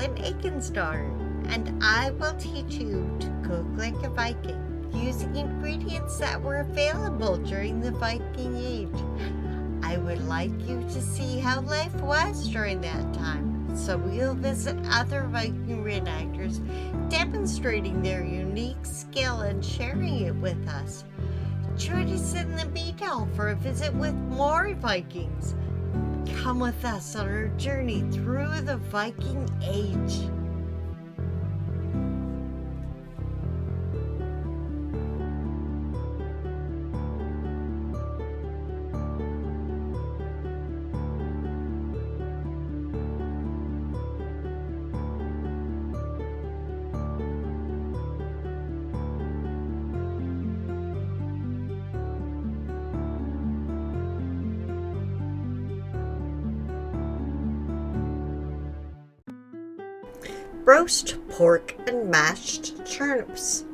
an Aiken's daughter, and I will teach you to cook like a Viking using ingredients that were available during the Viking Age. I would like you to see how life was during that time, so we'll visit other Viking reenactors demonstrating their unique skill and sharing it with us. Join us in the meat hall for a visit with more Vikings. Come with us on our journey through the Viking Age. Roast pork and mashed turnips.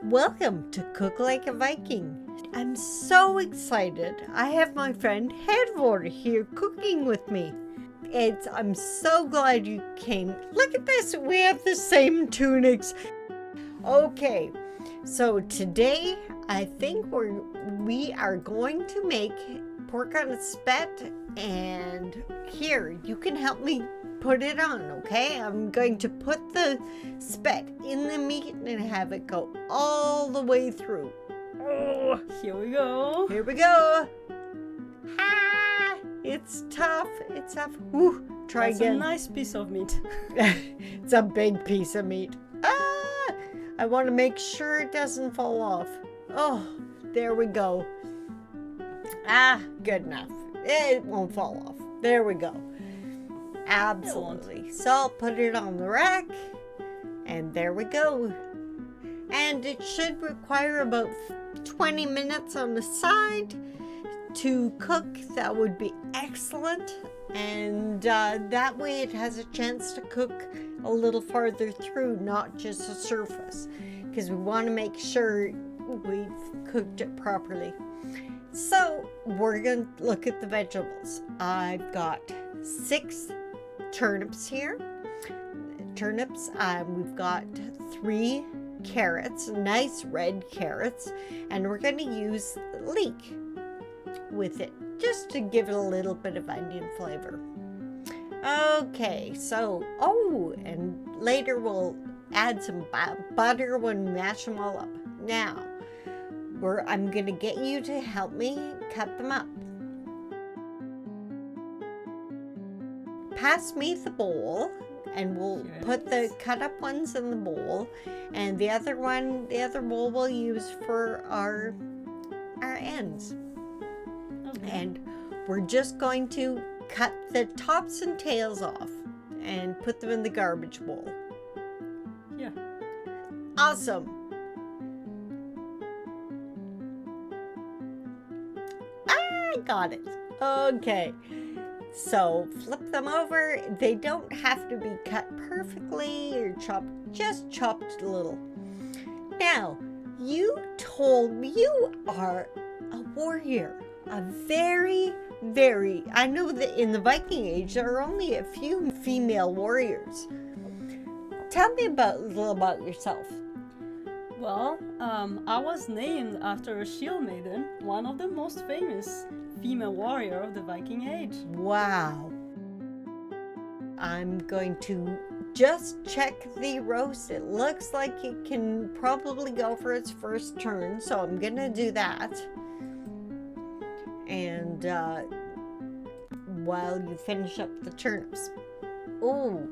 Welcome to Cook Like a Viking. I'm so excited. I have my friend Hervor here cooking with me. I'm so glad you came. Look at this, we have the same tunics. Okay, so today I think we are going to make pork on a spet, and here, you can help me put it on, okay? I'm going to put the spet in the meat and have it go all the way through. Oh, Here we go. here we go. Ah, it's tough. It's tough. Woo, try That's again. a nice piece of meat. It's a big piece of meat. Ah, I want to make sure it doesn't fall off. Oh, there we go. Ah, good enough. It won't fall off. There we go. Absolutely. So I'll put it on the rack, and there we go. And it should require about 20 minutes on the side to cook. That would be excellent. And that way it has a chance to cook a little farther through, not just the surface, because we want to make sure we've cooked it properly. So we're going to look at the vegetables. I've got 6 turnips here. We've got 3 carrots, nice red carrots, and we're going to use leek with it just to give it a little bit of onion flavor. Okay, so, and later we'll add some butter when we mash them all up. Now, I'm going to get you to help me cut them up. Pass me the bowl, and we'll put the cut up ones in the bowl, and the other bowl we'll use for our ends. Okay. And we're just going to cut the tops and tails off and put them in the garbage bowl. Yeah. Awesome. I got it. Okay. So flip them over. They don't have to be cut perfectly or chopped, just chopped a little. Now, you told me you are a warrior. A very, I know that in the Viking Age there are only a few female warriors. Tell me a little about yourself. Well, I was named after Shieldmaiden, one of the most famous female warrior of the Viking Age. Wow. I'm going to just check the roast. It looks like it can probably go for its first turn, so I'm going to do that. And while you finish up the turnips. Oh,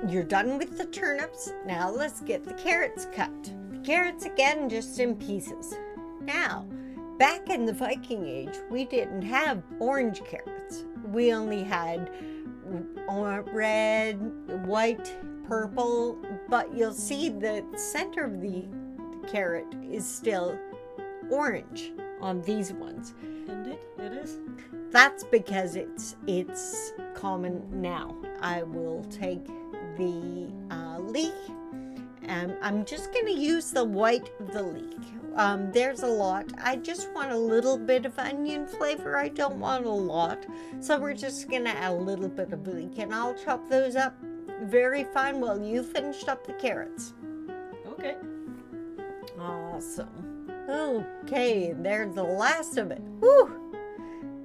you're done with the turnips. Now let's get the carrots cut. The carrots again, just in pieces. Now, back in the Viking Age, we didn't have orange carrots. We only had red, white, purple, but you'll see the center of the carrot is still orange on these ones. Indeed, it is. That's because it's common now. I will take the leek, and I'm just going to use the white of the leek. There's a lot. I just want a little bit of onion flavor. I don't want a lot. So we're just going to add a little bit of leek, and I'll chop those up very fine while you finished up the carrots. Okay. Awesome. Okay, there's the last of it. Woo!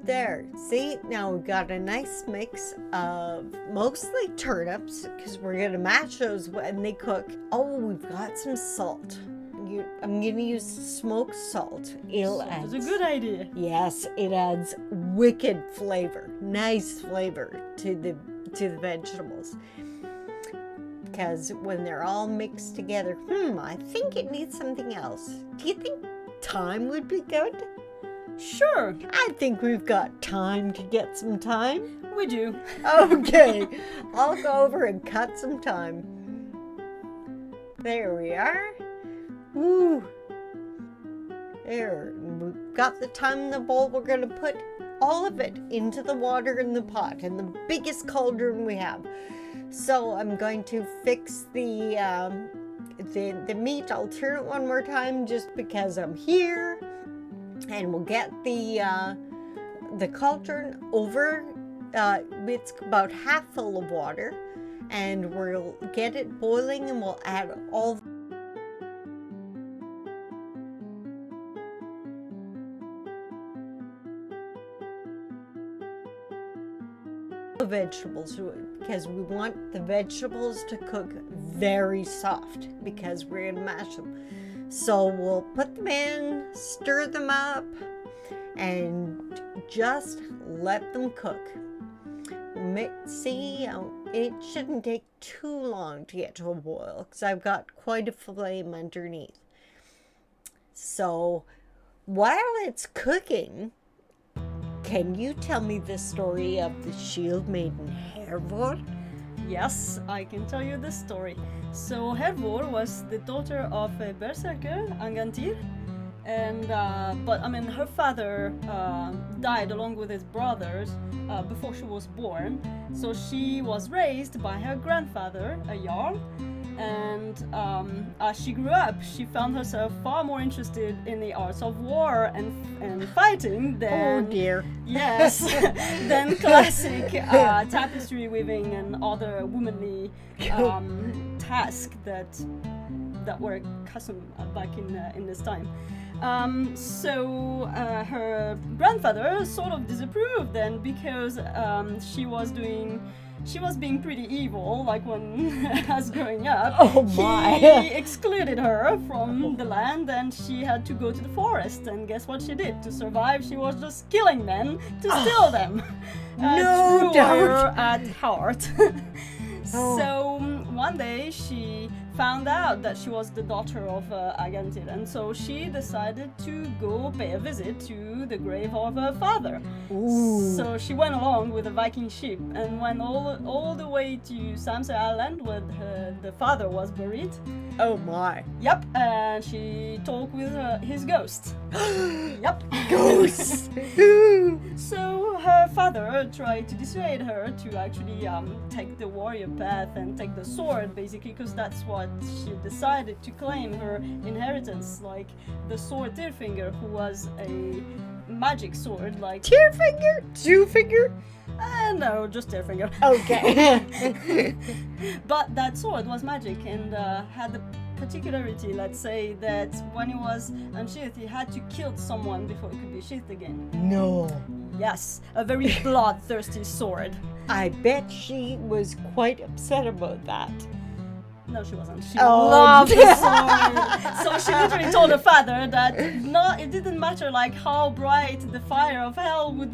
There, see, now we've got a nice mix of mostly turnips because we're gonna mash those when they cook. Oh, we've got some salt. I'm gonna use smoked salt. It's a good idea. Yes, it adds wicked flavor, nice flavor to the vegetables. Because when they're all mixed together, I think it needs something else. Do you think thyme would be good? Sure. I think we've got time to get some thyme. We do. Okay, I'll go over and cut some thyme. There we are. Woo. There, we've got the thyme in the bowl. We're going to put all of it into the water in the pot, in the biggest cauldron we have. So I'm going to fix the meat. I'll turn it one more time just because I'm here. And we'll get the cauldron over. It's about half full of water, and we'll get it boiling, and we'll add all the vegetables because we want the vegetables to cook very soft because we're gonna mash them. So we'll put them in, stir them up, and just let them cook. See, it shouldn't take too long to get to a boil because I've got quite a flame underneath. So while it's cooking, can you tell me the story of the Shieldmaiden Hervor? Yes, I can tell you the story. So Hervor was the daughter of a berserker, Angantyr, and her father died along with his brothers before she was born. So she was raised by her grandfather, a jarl, and as she grew up, she found herself far more interested in the arts of war and fighting than yes, than classic tapestry weaving and other womanly tasks that were custom back in this time. So her grandfather sort of disapproved then because she was being pretty evil, like when as growing up. Oh my! He excluded her from the land, and she had to go to the forest. And guess what she did? To survive, she was just killing men to steal them. No doubt. At heart. So one day she found out that she was the daughter of Agantyr, and so she decided to go pay a visit to the grave of her father. Ooh. So she went along with a Viking ship and went all the way to Samsø Island where the father was buried. Oh my. Yep, and she talked with his ghost. Yep. Ghosts! So her father tried to dissuade her to actually take the warrior path and take the sword, basically, because that's what she decided to claim her inheritance, like the sword Tyrfinger, who was a magic sword, like Tyrfinger? Two-finger? No, just Tyrfinger. Okay. But that sword was magic and had the particularity, let's say, that when it was unsheathed, he had to kill someone before it could be sheathed again. No. Yes, a very bloodthirsty sword. I bet she was quite upset about that. No, she wasn't. She loved the sword. So she literally told her father that it didn't matter like how bright the fire of hell would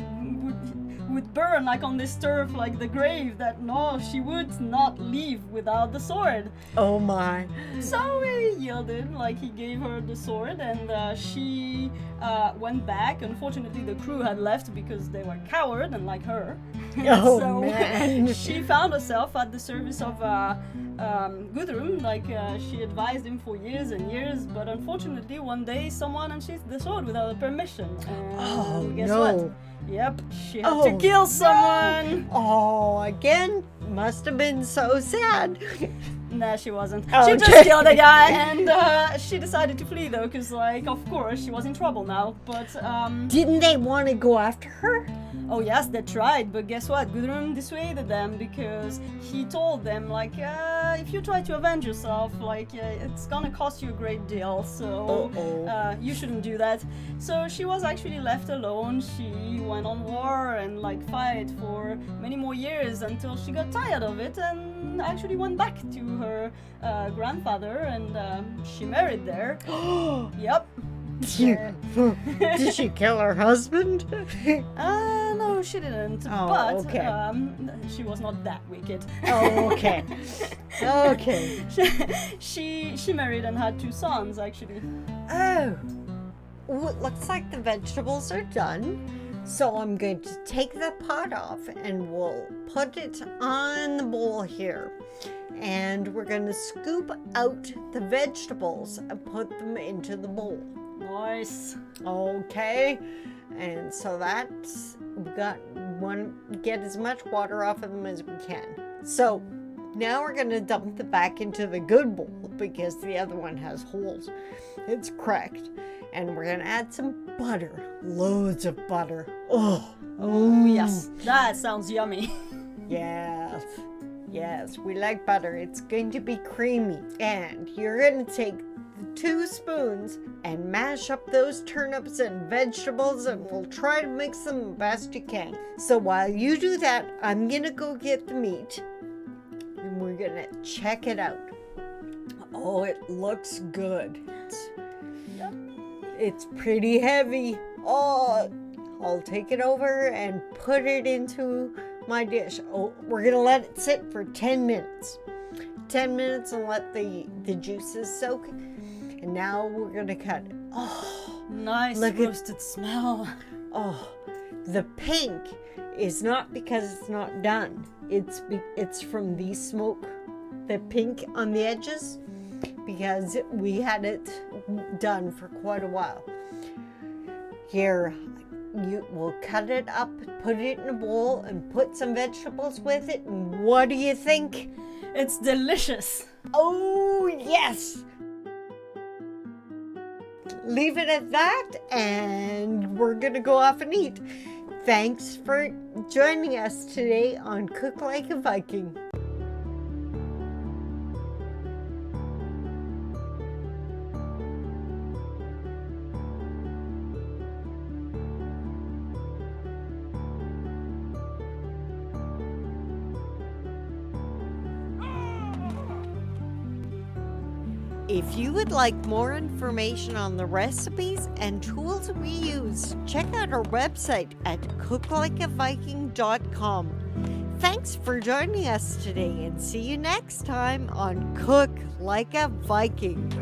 burn like on this turf, like the grave, that no, she would not leave without the sword. Oh my. So he yielded, like he gave her the sword, and she went back. Unfortunately, the crew had left because they were coward, and like her. Oh so man. She found herself at the service of Gudrun, like she advised him for years and years, but unfortunately one day someone unsheathed the sword without her permission. And guess what? Yep, she had to kill someone. Oh, again, must have been so sad. Nah, she wasn't. Oh, She okay. just killed a guy, and she decided to flee though, because like, of course, she was in trouble now. But Didn't they want to go after her? oh yes, they tried, but guess what? Gudrun dissuaded them because he told them like, if you try to avenge yourself, like, it's gonna cost you a great deal. So you shouldn't do that. So she was actually left alone. She went on war and like fight for many more years until she got tired of it and actually went back to her grandfather, and she married there. Yep. Did she kill her husband? No, she didn't. Oh, but okay. She was not that wicked. Oh, okay. Okay. She married and had 2 sons actually. Oh. Well, it looks like the vegetables are done. So I'm going to take the pot off and we'll put it on the bowl here. And we're going to scoop out the vegetables and put them into the bowl. Nice. Okay. And so that's, get as much water off of them as we can. So now we're going to dump it back into the good bowl because the other one has holes. It's cracked. And we're going to add some butter. Loads of butter. Oh, Yes, that sounds yummy. Yes. Yes, we like butter. It's going to be creamy. And you're going to take 2 spoons and mash up those turnips and vegetables, and we'll try to mix them the best you can. So while you do that, I'm going to go get the meat and we're going to check it out. Oh, it looks good. It's pretty heavy. Oh, I'll take it over and put it into my dish. Oh, we're gonna let it sit for 10 minutes. 10 minutes and let the juices soak. And now we're gonna cut it. Oh, Nice roasted smell. oh, the pink is not because it's not done. It's from the smoke, the pink on the edges, because we had it done for quite a while. Here, we'll cut it up, put it in a bowl, and put some vegetables with it. And what do you think? It's delicious. Oh, yes! Leave it at that, and we're gonna go off and eat. Thanks for joining us today on Cook Like a Viking. If you would like more information on the recipes and tools we use, check out our website at cooklikeaviking.com. Thanks for joining us today, and see you next time on Cook Like a Viking.